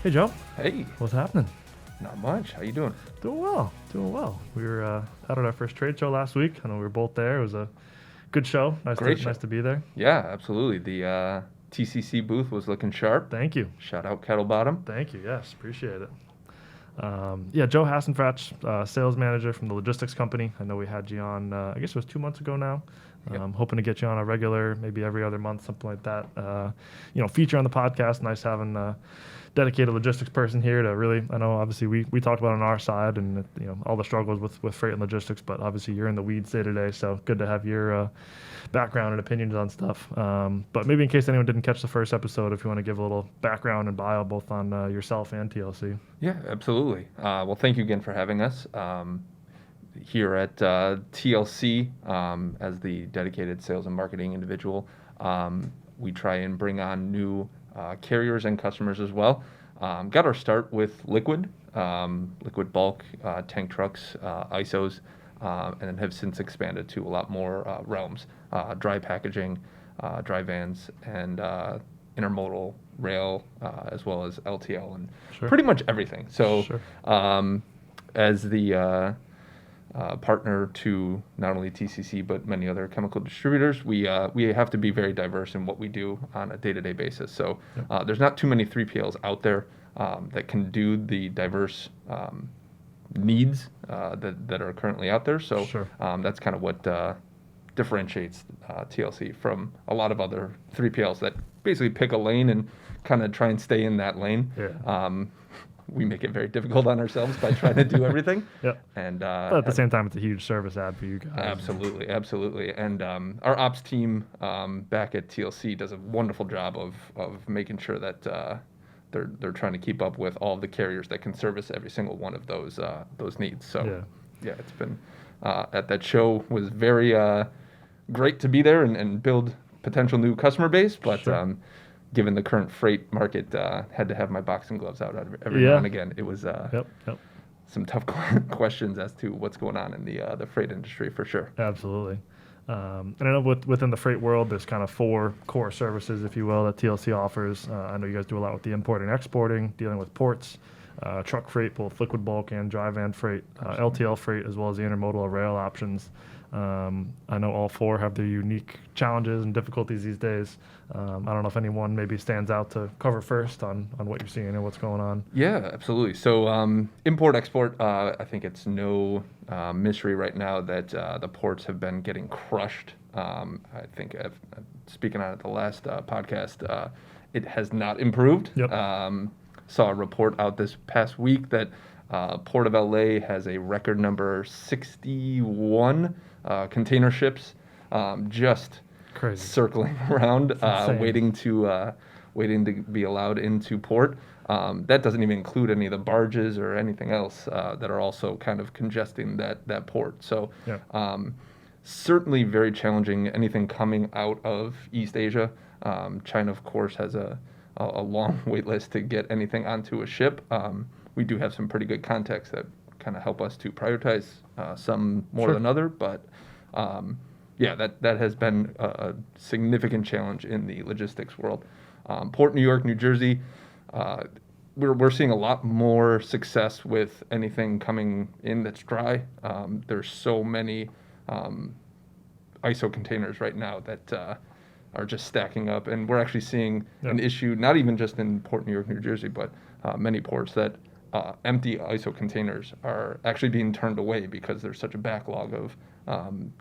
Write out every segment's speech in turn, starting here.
Hey, Joe. Hey, What's happening? not much. How you doing? Doing well. Doing well. We were out at our first trade show last week. I know we were both there. It was a good show. Great show. Nice to be there. Yeah, absolutely. The TCC booth was looking sharp. Thank you. Shout out Kettle Bottom. Thank you. Yes, appreciate it. Joe Hassenfratz, sales manager from the Logistix Company. I know we had you on, I guess it was 2 months ago now. Yep. Hoping to get you on a regular, maybe every other month, something like that. Feature on the podcast. Nice having a dedicated logistics person here to really, I know obviously we talked about on our side and, all the struggles with freight and logistics, but obviously you're in the weeds day to day. So good to have your background and opinions on stuff. But maybe in case anyone didn't catch the first episode, if you want to give a little background and bio both on yourself and TLC. Yeah, absolutely. Well, thank you again for having us here at TLC as the dedicated sales and marketing individual. We try and bring on new carriers and customers as well. Got our start with liquid bulk, tank trucks, ISOs, and then have since expanded to a lot more realms, dry packaging, dry vans, and intermodal rail, as well as LTL, and pretty much everything. So as the partner to not only TCC but many other chemical distributors, we have to be very diverse in what we do on a day-to-day basis. So there's not too many 3PLs out there that can do the diverse needs that are currently out there. So that's kind of what differentiates TLC from a lot of other 3PLs that basically pick a lane and kind of try and stay in that lane. We make it very difficult on ourselves by trying to do everything. And but at the same time, it's a huge service ad for you guys. Absolutely. And our ops team back at TLC does a wonderful job of making sure that they're trying to keep up with all of the carriers that can service every single one of those needs. So it's been at that show was very great to be there and build potential new customer base, but given the current freight market, had to have my boxing gloves out every now and again. It was some tough questions as to what's going on in the freight industry for sure. Absolutely. And I know within the freight world, there's kind of 4 core services, if you will, that TLC offers. I know you guys do a lot with the import and exporting, dealing with ports, truck freight, both liquid bulk and dry van freight, LTL freight, as well as the intermodal or rail options. I know all 4 have their unique challenges and difficulties these days. I don't know if anyone maybe stands out to cover first on what you're seeing and what's going on. Yeah, absolutely. So import-export, I think it's no mystery right now that the ports have been getting crushed. I think speaking on it the last podcast, it has not improved. Saw a report out this past week that Port of LA has a record number 61 container ships just crazy circling around, waiting to be allowed into port. That doesn't even include any of the barges or anything else that are also kind of congesting that port. So certainly very challenging. Anything coming out of East Asia, China of course has a long wait list to get anything onto a ship. We do have some pretty good contacts that kind of help us to prioritize some more than other, but that has been a significant challenge in the logistics world. Port New York, New Jersey, we're seeing a lot more success with anything coming in that's dry. There's so many ISO containers right now that are just stacking up, and we're actually seeing an issue, not even just in Port New York, New Jersey, but many ports that empty ISO containers are actually being turned away because there's such a backlog of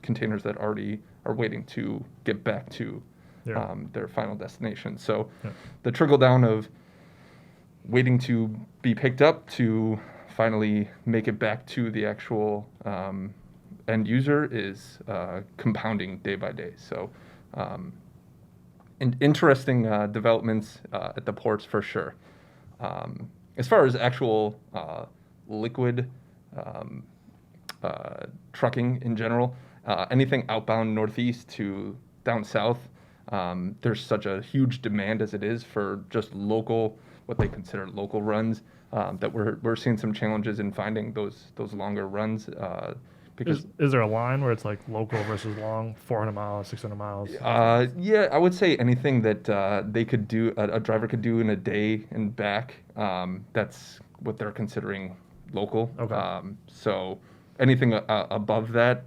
containers that already are waiting to get back to their final destination. So the trickle down of waiting to be picked up to finally make it back to the actual end user is compounding day by day. So interesting developments at the ports for sure. As far as actual liquid trucking in general, anything outbound northeast to down south, there's such a huge demand as it is for just local, what they consider local runs, that we're seeing some challenges in finding those longer runs because Is there a line where it's like local versus long, 400 miles, 600 miles? yeah, I would say anything that they could do, a driver could do in a day and back. That's what they're considering local. Okay. So anything above that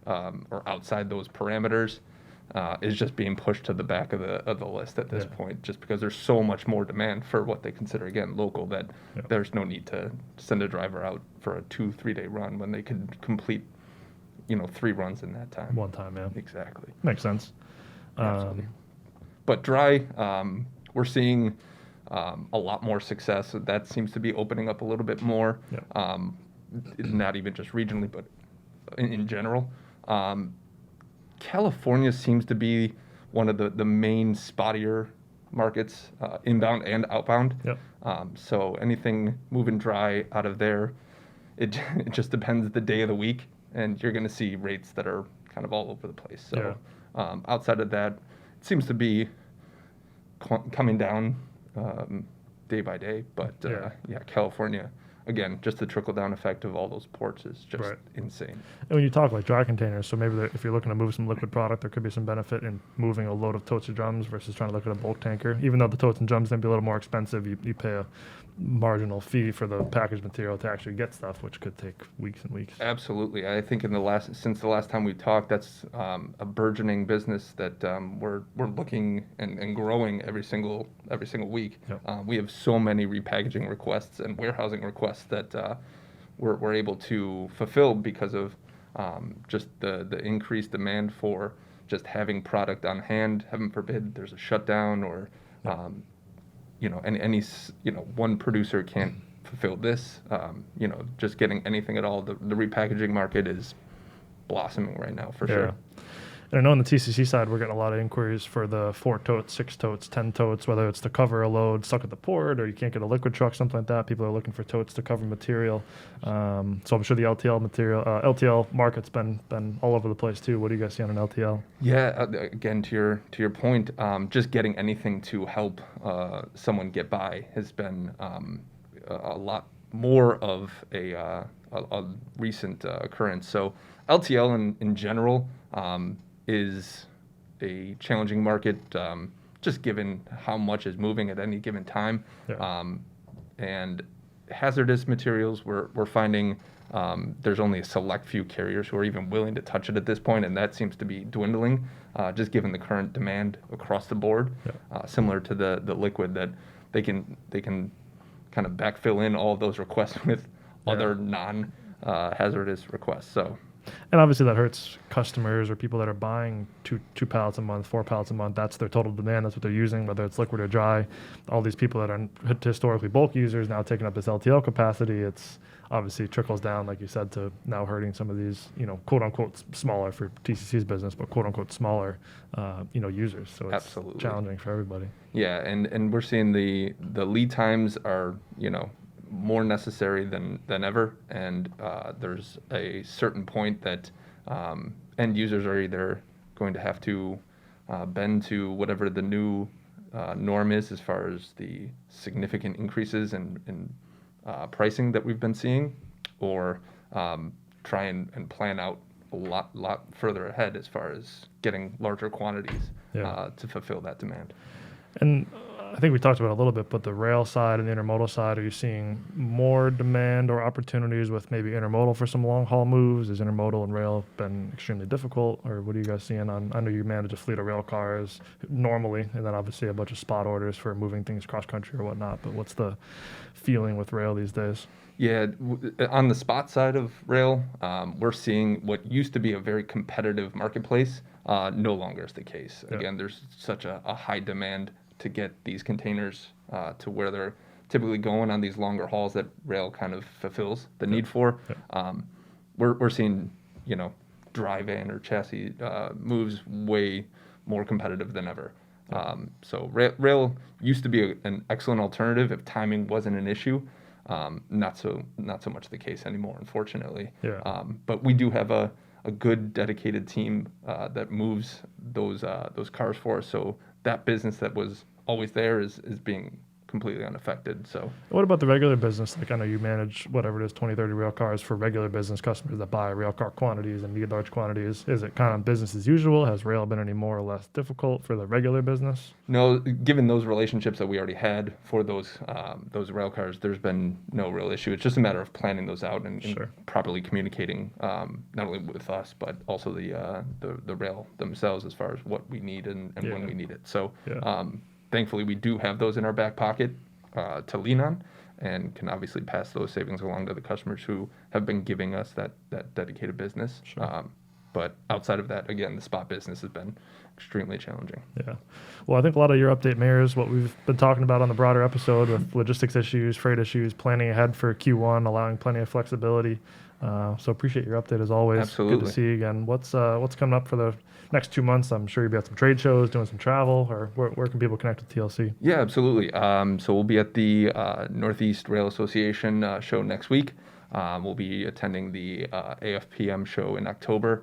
or outside those parameters is just being pushed to the back of the list at this Yeah. point, just because there's so much more demand for what they consider again local that Yeah. there's no need to send a driver out for a 2-3 day run when they could complete 3 runs in that time. One time, yeah. Exactly. Makes sense. Absolutely. But dry, we're seeing a lot more success. That seems to be opening up a little bit more. Yeah. Not even just regionally, but in general. California seems to be one of the main spottier markets, inbound and outbound. Yep. So anything moving dry out of there, it just depends the day of the week, and you're going to see rates that are kind of all over the place. So outside of that, it seems to be coming down day by day. But yeah, California, again, just the trickle-down effect of all those ports is just insane. And when you talk like dry containers, so maybe if you're looking to move some liquid product, there could be some benefit in moving a load of totes or drums versus trying to look at a bulk tanker. Even though the totes and drums may be a little more expensive, you pay a marginal fee for the packaged material to actually get stuff, which could take weeks and weeks. Absolutely. I think since the last time we talked, that's a burgeoning business that we're looking and growing every single week. Yep. We have so many repackaging requests and warehousing requests that we're able to fulfill because of just the increased demand for just having product on hand. Heaven forbid there's a shutdown or any one producer can't fulfill this. Just getting anything at all. The repackaging market is blossoming right now for sure. And I know on the TCC side, we're getting a lot of inquiries for the 4 totes, 6 totes, 10 totes, whether it's to cover a load stuck at the port or you can't get a liquid truck, something like that. People are looking for totes to cover material. So I'm sure the LTL market's been all over the place too. What do you guys see on an LTL? Yeah, again, to your point, just getting anything to help someone get by has been a lot more of a recent occurrence. So LTL in general is a challenging market, just given how much is moving at any given time. Yeah. And hazardous materials, we're finding there's only a select few carriers who are even willing to touch it at this point, and that seems to be dwindling, just given the current demand across the board. Yeah. Similar to the liquid, that they can kind of backfill in all of those requests with other non-hazardous requests. So. And obviously that hurts customers or people that are buying two pallets a month, 4 pallets a month. That's their total demand. That's what they're using, whether it's liquid or dry. All these people that are historically bulk users now taking up this LTL capacity. It's obviously trickles down, like you said, to now hurting some of these, quote unquote smaller for TCC's business, but quote unquote smaller, users. So it's Absolutely challenging for everybody. Yeah, and we're seeing the lead times are more necessary than ever, and there's a certain point that end users are either going to have to bend to whatever the new norm is as far as the significant increases in pricing that we've been seeing, or try and plan out a lot further ahead as far as getting larger quantities to fulfill that demand. And I think we talked about it a little bit, but the rail side and the intermodal side, are you seeing more demand or opportunities with maybe intermodal for some long haul moves? Is intermodal and rail been extremely difficult, or what are you guys seeing I know you manage a fleet of rail cars normally, and then obviously a bunch of spot orders for moving things cross country or whatnot, but what's the feeling with rail these days? Yeah, on the spot side of rail, we're seeing what used to be a very competitive marketplace no longer is the case. Again, there's such a high demand to get these containers to where they're typically going on these longer hauls that rail kind of fulfills the need for. We're seeing, dry van or chassis moves way more competitive than ever. So rail used to be an excellent alternative if timing wasn't an issue. Not so much the case anymore, unfortunately. But we do have a good dedicated team that moves those cars for us. So that business that was always there is being completely unaffected. So What about the regular business? Like I know you manage whatever it is, 20, 30 rail cars for regular business customers that buy rail car quantities and need large quantities. Is it kind of business as usual? Has rail been any more or less difficult for the regular business? no, given those relationships that we already had for those rail cars, there's been no real issue. It's just a matter of planning those out and Sure. properly communicating, not only with us but also the rail themselves as far as what we need and Yeah. when we need it. So Yeah. thankfully, we do have those in our back pocket to lean on, and can obviously pass those savings along to the customers who have been giving us that dedicated business. Sure. But outside of that, again, the spot business has been extremely challenging. Yeah. Well, I think a lot of your update mirrors what we've been talking about on the broader episode with logistics issues, freight issues, planning ahead for Q1, allowing plenty of flexibility. So appreciate your update as always. Absolutely. Good to see you again. What's coming up for the next 2 months? I'm sure you'll be at some trade shows, doing some travel, or where can people connect with TLC? Yeah, absolutely. So we'll be at the Northeast Rail Association show next week. We'll be attending the AFPM show in October.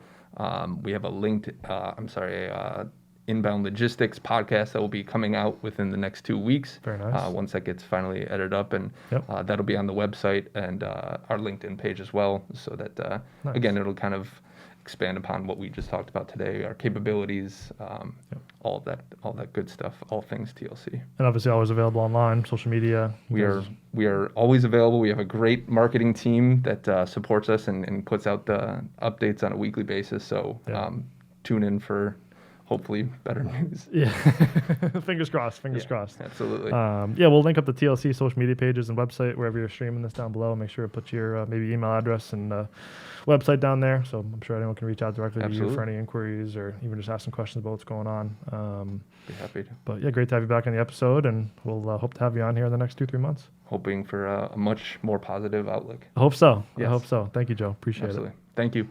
We have a Inbound Logistics podcast that will be coming out within the next 2 weeks. Very nice. Once that gets finally edited up, and Yep. that'll be on the website and our LinkedIn page as well. So that Nice. again, it'll kind of expand upon what we just talked about today, our capabilities, all that good stuff, all things TLC. And obviously always available online, social media. We are always available. We have a great marketing team that supports us and puts out the updates on a weekly basis. So Yeah. tune in for hopefully better news. Yeah. Fingers crossed. Fingers Yeah, crossed. Absolutely. We'll link up the TLC social media pages and website wherever you're streaming this down below. Make sure to put your maybe email address and website down there, so I'm sure anyone can reach out directly to you Absolutely. for any inquiries or even just ask some questions about what's going on. Be happy to. But yeah, great to have you back on the episode, and we'll hope to have you on here in the next 2-3 months. Hoping for a much more positive outlook. I hope so. Yes. I hope so. Thank you, Joe. Appreciate it. Absolutely. Thank you.